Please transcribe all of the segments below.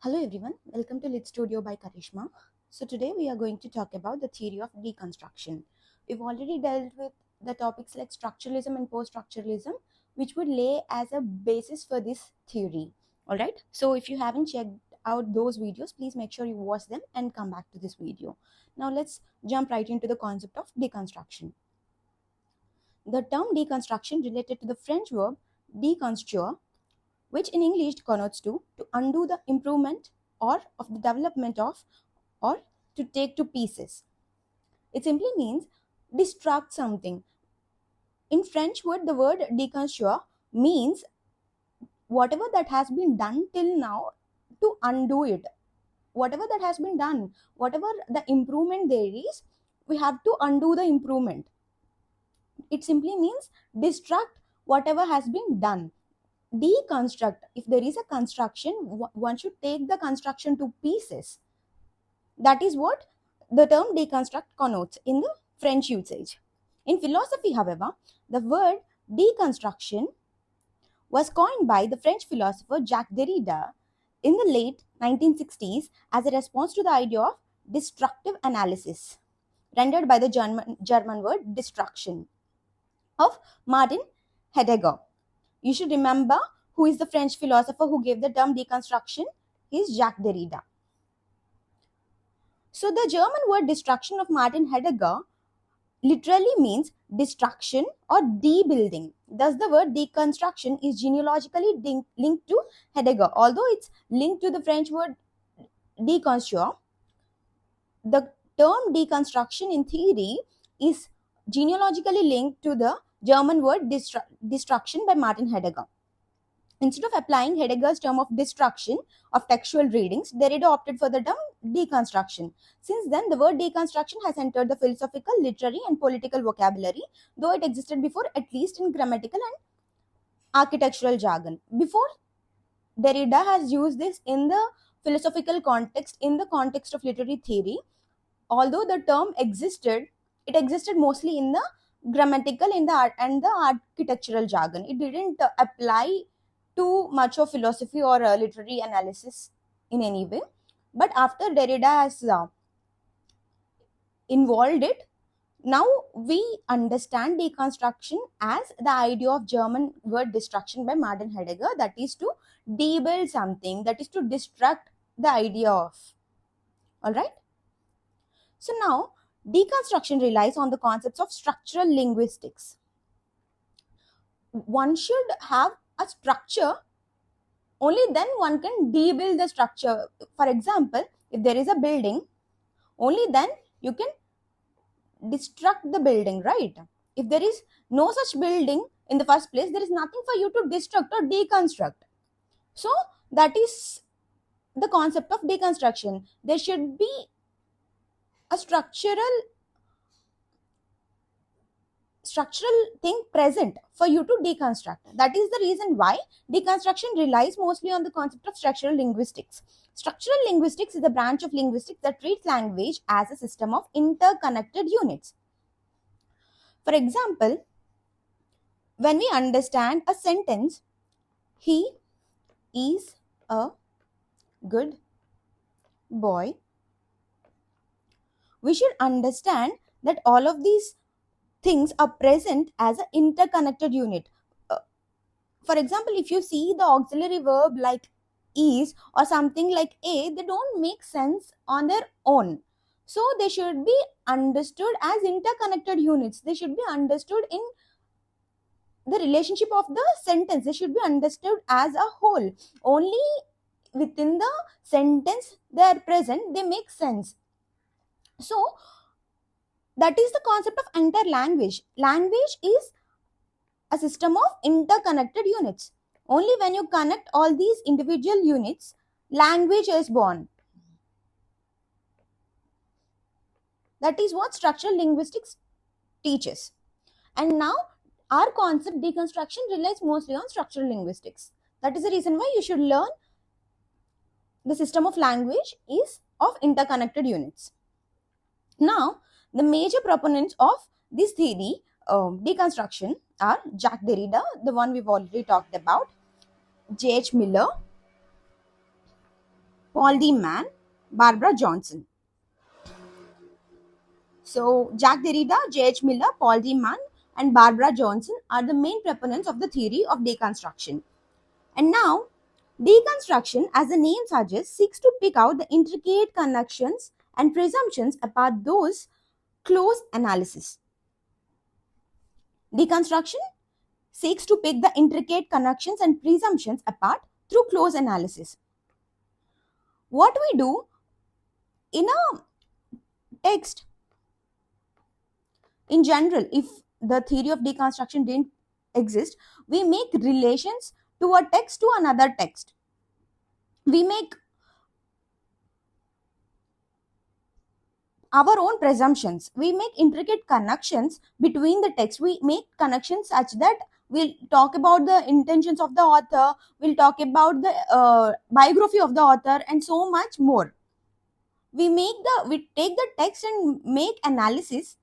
Hello everyone, welcome to Lit Studio by Karishma. So today we are going to talk about the theory of deconstruction. We've already dealt with the topics like structuralism and post-structuralism, which would lay as a basis for this theory. Alright, so if you haven't checked out those videos, please make sure you watch them and come back to this video. Now let's jump right into the concept of deconstruction. The term deconstruction related to the French verb deconstruire, which in English connotes to undo the improvement or of the development of or to take to pieces. It simply means destruct something. In French word, the word deconstruire means whatever that has been done till now to undo it. Whatever that has been done, whatever the improvement there is, we have to undo the improvement. It simply means destruct whatever has been done. Deconstruct, if there is a construction, one should take the construction to pieces. That is what the term deconstruct connotes in the French usage. In philosophy, however, the word deconstruction was coined by the French philosopher Jacques Derrida in the late 1960s as a response to the idea of destructive analysis, rendered by the German word destruction, of Martin Heidegger. You should remember who is the French philosopher who gave the term deconstruction. He is Jacques Derrida. So the German word destruction of Martin Heidegger literally means destruction or debuilding. Thus the word deconstruction is genealogically linked to Heidegger. Although it's linked to the French word deconstruire, the term deconstruction in theory is genealogically linked to the German word destruction by Martin Heidegger. Instead of applying Heidegger's term of destruction of textual readings, Derrida opted for the term deconstruction. Since then, the word deconstruction has entered the philosophical, literary, and political vocabulary, though it existed before, at least in grammatical and architectural jargon. Before, Derrida has used this in the philosophical context, in the context of literary theory. Although the term existed, it existed mostly in the grammatical, in the art and the architectural jargon. It didn't apply too much of philosophy or literary analysis in any way. But after Derrida has involved it, now we understand deconstruction as the idea of German word destruction by Martin Heidegger, that is to debuild something, that is to destruct the idea of. Alright? So now, deconstruction relies on the concepts of structural linguistics. One should have a structure, only then one can debuild the structure. For example, if there is a building, only then you can destruct the building, right? If there is no such building in the first place, there is nothing for you to destruct or deconstruct. So that is the concept of deconstruction. There should be a structural thing present for you to deconstruct. That is the reason why deconstruction relies mostly on the concept of structural linguistics. Structural linguistics is a branch of linguistics that treats language as a system of interconnected units. For example, when we understand a sentence, he is a good boy, we should understand that all of these things are present as an interconnected unit. For example, if you see the auxiliary verb like is or something like a, they don't make sense on their own. So they should be understood as interconnected units. They should be understood in the relationship of the sentence. They should be understood as a whole. Only within the sentence they are present, they make sense. So that is the concept of entire language. Language is a system of interconnected units. Only when you connect all these individual units, language is born. That is what structural linguistics teaches. And now our concept deconstruction relies mostly on structural linguistics. That is the reason why you should learn the system of language is of interconnected units. Now, the major proponents of this theory, deconstruction, are Jacques Derrida, the one we've already talked about, J.H. Miller, Paul D. Mann, Barbara Johnson. So Jacques Derrida, J.H. Miller, Paul D. Mann, and Barbara Johnson are the main proponents of the theory of deconstruction. And now, deconstruction, as the name suggests, seeks to pick out the intricate connections and presumptions about those close analysis. Deconstruction seeks to pick the intricate connections and presumptions apart through close analysis. What we do in a text, in general, if the theory of deconstruction didn't exist, we make relations to a text to another text. We make our own presumptions. We make intricate connections between the text. We make connections such that we'll talk about the intentions of the author, we'll talk about the biography of the author, and so much more. We take the text and make analysis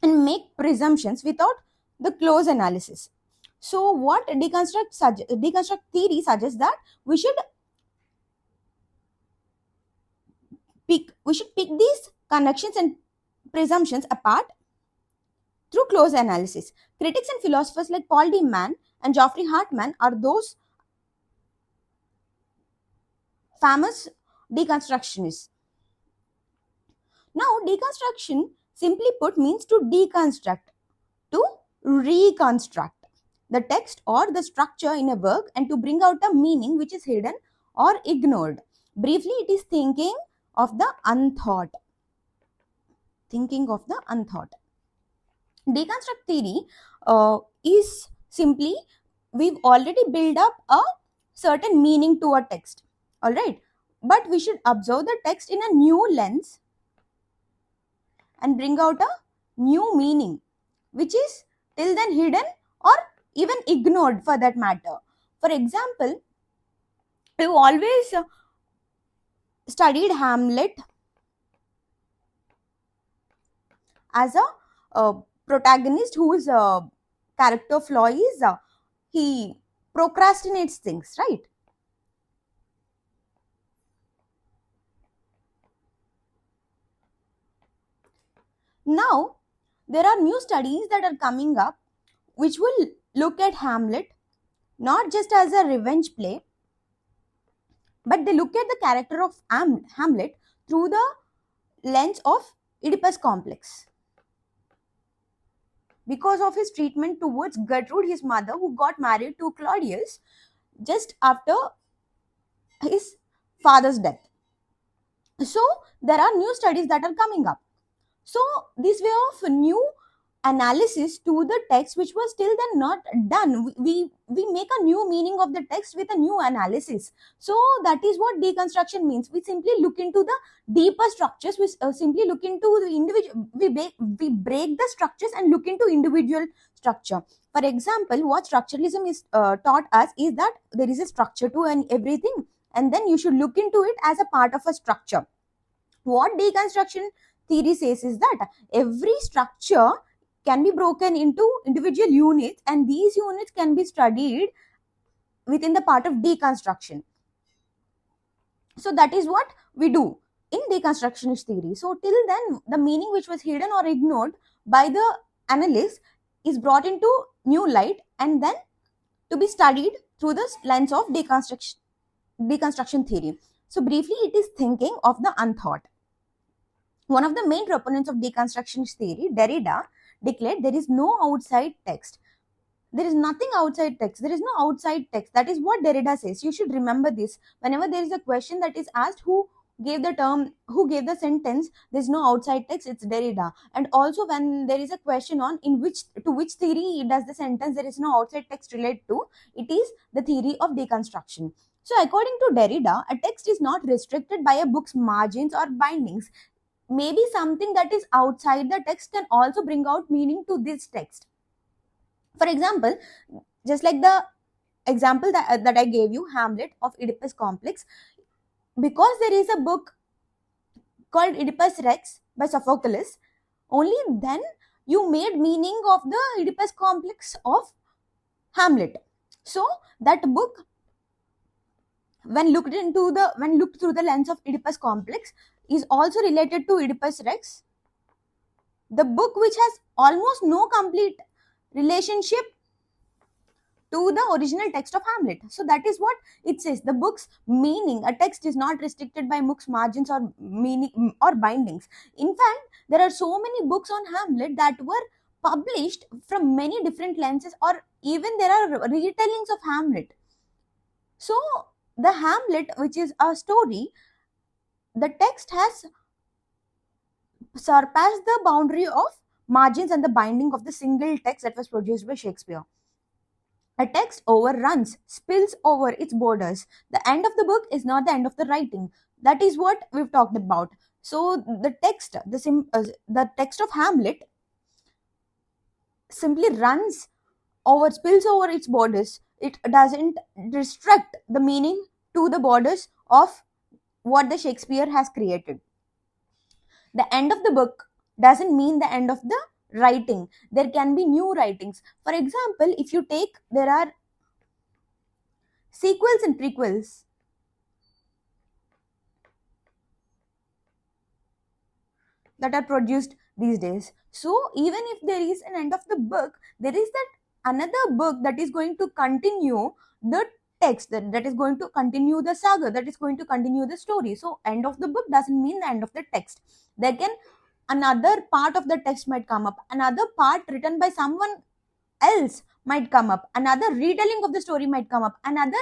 and make presumptions without the close analysis. So what deconstruct theory suggests that we should pick these connections and presumptions apart through close analysis. Critics and philosophers like Paul D. Mann and Geoffrey Hartman are those famous deconstructionists. Now, deconstruction, simply put, means to deconstruct, to reconstruct the text or the structure in a work and to bring out a meaning which is hidden or ignored. Briefly, it is thinking of the unthought. Thinking of the unthought. Deconstruct theory is simply, we've already built up a certain meaning to a text, all right, but we should observe the text in a new lens and bring out a new meaning which is till then hidden or even ignored for that matter. For example, we've always studied Hamlet as a protagonist whose character flaw is he procrastinates things, right? Now, there are new studies that are coming up which will look at Hamlet not just as a revenge play, but they look at the character of Hamlet through the lens of Oedipus complex. Because of his treatment towards Gertrude, his mother, who got married to Claudius just after his father's death. So, there are new studies that are coming up. So, this way of new analysis to the text which was till then not done, we make a new meaning of the text with a new analysis. So that is what deconstruction means. We simply look into the deeper structures. We simply look into the individual, we break the structures and look into individual structure. For example, what structuralism is taught us is that there is a structure to everything, and then you should look into it as a part of a structure. What deconstruction theory says is that every structure can be broken into individual units, and these units can be studied within the part of deconstruction. So that is what we do in deconstructionist theory. So till then, the meaning which was hidden or ignored by the analyst is brought into new light and then to be studied through the lens of deconstruction theory. So briefly, it is thinking of the unthought. One of the main proponents of deconstructionist theory, Derrida, declared there is no outside text. There is nothing outside text. There is no outside text. That is what Derrida says. You should remember this. Whenever there is a question that is asked, who gave the term, who gave the sentence, there is no outside text, it's Derrida. And also when there is a question on to which theory does the sentence there is no outside text relate to, it is the theory of deconstruction. So according to Derrida, a text is not restricted by a book's margins or bindings. Maybe something that is outside the text can also bring out meaning to this text. For example, just like the example that I gave you, Hamlet of Oedipus complex, because there is a book called Oedipus Rex by Sophocles, only then you made meaning of the Oedipus complex of Hamlet. So that book when looked through the lens of Oedipus complex, is also related to Oedipus Rex, the book which has almost no complete relationship to the original text of Hamlet. So that is what it says. The book's meaning, a text is not restricted by book's margins or meaning or bindings. In fact, there are so many books on Hamlet that were published from many different lenses, or even there are retellings of Hamlet. So the Hamlet, which is a story, the text has surpassed the boundary of margins and the binding of the single text that was produced by Shakespeare. A text overruns, spills over its borders. The end of the book is not the end of the writing. That is what we've talked about. So the text of Hamlet simply runs over, spills over its borders. It doesn't restrict the meaning to the borders of what the Shakespeare has created. The end of the book doesn't mean the end of the writing. There can be new writings. For example, if you take, there are sequels and prequels. That are produced these days. So even if there is an end of the book, there is that another book that is going to continue the text, that is going to continue the saga, that is going to continue the story. So end of the book doesn't mean the end of the text. There can, another part of the text might come up, another part written by someone else might come up, another retelling of the story might come up, another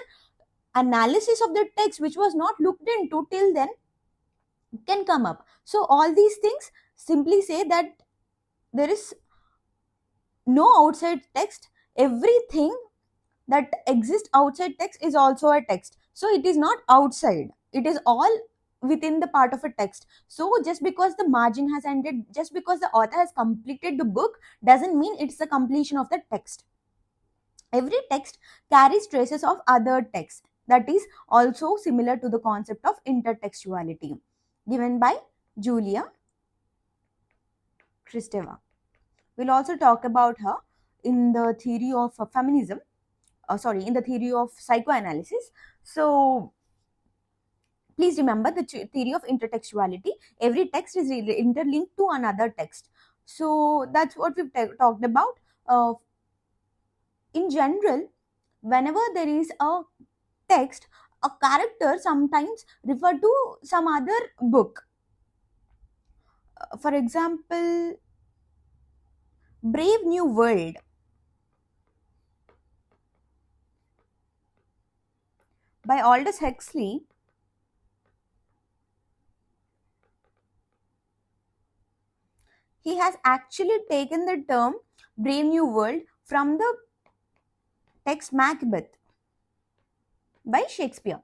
analysis of the text which was not looked into till then can come up. So all these things simply say that there is no outside text. Everything that exists outside text is also a text. So it is not outside, it is all within the part of a text. So just because the margin has ended, just because the author has completed the book, doesn't mean it's the completion of the text. Every text carries traces of other texts. That is also similar to the concept of intertextuality, given by Julia Kristeva. We'll also talk about her in the theory of feminism, in the theory of psychoanalysis. So please remember the theory of intertextuality. Every text is interlinked to another text. So that's what we've talked about. In general, whenever there is a text, a character sometimes refer to some other book. For example, Brave New World by Aldous Huxley he has actually taken the term Brave New World from the text Macbeth by Shakespeare.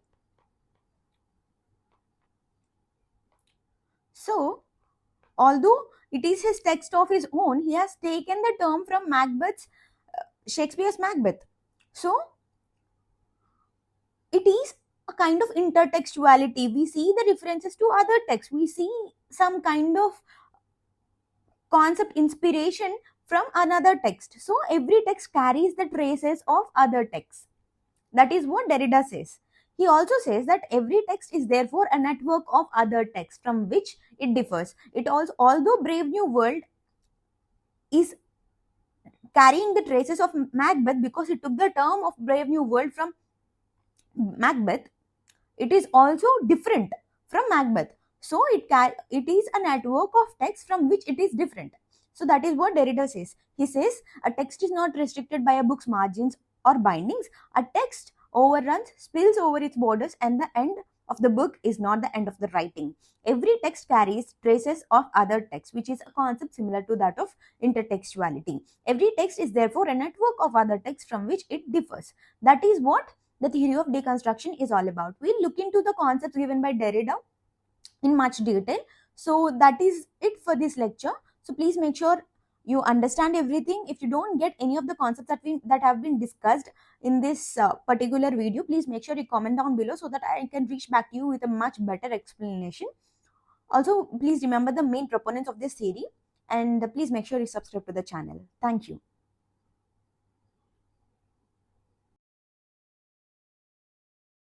So, although it is his text of his own, he has taken the term from Shakespeare's Macbeth. So, it is a kind of intertextuality. We see the references to other texts. We see some kind of concept inspiration from another text. So, every text carries the traces of other texts. That is what Derrida says. He also says that every text is therefore a network of other texts from which it differs. It also, although Brave New World is carrying the traces of Macbeth because it took the term of Brave New World from Macbeth, it is also different from Macbeth. So it is a network of texts from which it is different. So that is what Derrida says. He says a text is not restricted by a book's margins or bindings. A text overruns, spills over its borders, and the end of the book is not the end of the writing. Every text carries traces of other texts, which is a concept similar to that of intertextuality. Every text is therefore a network of other texts from which it differs. That is what the theory of deconstruction is all about. We'll look into the concepts given by Derrida in much detail. So that is it for this lecture. So please make sure you understand everything. If you don't get any of the concepts that have been discussed in this particular video, please make sure you comment down below so that I can reach back to you with a much better explanation. Also, please remember the main proponents of this theory, and please make sure you subscribe to the channel. Thank you.